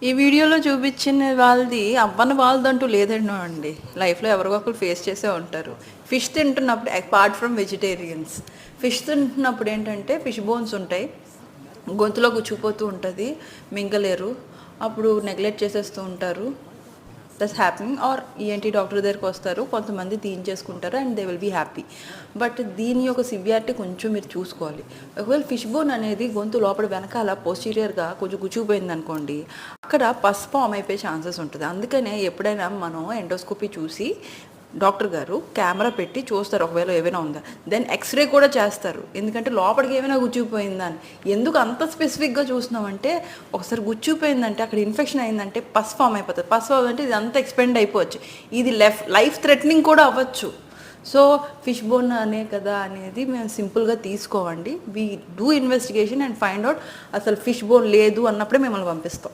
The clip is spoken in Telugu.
ఈ వీడియోలో చూపించిన వాళ్ళది అవ్వని వాళ్ళదంటూ లేదండి. లైఫ్‌లో ఎవరో ఒకరు ఫేస్ చేసే ఉంటారు. ఫిష్ తింటున్నప్పుడు అపార్ట్ ఫ్రమ్ వెజిటేరియన్స్, ఫిష్ తింటున్నప్పుడు ఏంటంటే ఫిష్ బోన్స్ ఉంటాయి. గొంతులో గుచ్చుకుపోతూ ఉంటది. మింగలేరు. అప్పుడు నెగ్లెక్ట్ చేసేస్తూ ఉంటారు. That's happening. Or ENT doctor దగ్గరికొస్తారు. కొంతమంది తీయించేసుకుంటారు and they will be happy. But దీని యొక్క సివియారిటీ కొంచెం మీరు చూసుకోవాలి. ఒకవేళ ఫిష్ బోన్ అనేది గొంతు లోపల వెనకాల పోస్టీరియర్‌గా కొంచెం గుచ్చుకుపోయిందనుకోండి, అక్కడ పస్ ఫార్మ్ అయిపోయే ఛాన్సెస్ ఉంటది. అందుకనే ఎప్పుడైనా మనం ఎండోస్కోపీ చూసి డాక్టర్ గారు కెమెరా పెట్టి చూస్తారు ఒకవేళ ఏమైనా ఉందా. దెన్ ఎక్స్‌రే కూడా చేస్తారు. ఎందుకంటే లోపలికి ఏమైనా గుచ్చుకుపోయిందా అని. ఎందుకు అంత స్పెసిఫిక్‌గా చూస్తున్నామంటే, ఒకసారి గుచ్చుకుపోయిందంటే అక్కడ ఇన్ఫెక్షన్ అయిందంటే పస్ ఫార్మ్ అయిపోతది. పస్ ఫార్మ్ అంటే ఇదంతా ఎక్స్‌పెండ్ అయిపోవచ్చు. ఇది లైఫ్ థ్రెటనింగ్ కూడా అవ్వచ్చు. సో ఫిష్ బోన్ అనే కదా అనేది మేము సింపుల్‌గా తీసుకోవండి. We do investigation and find out అసలు ఫిష్ బోన్ లేదు అన్నప్పుడే మిమ్మల్ని పంపిస్తాం.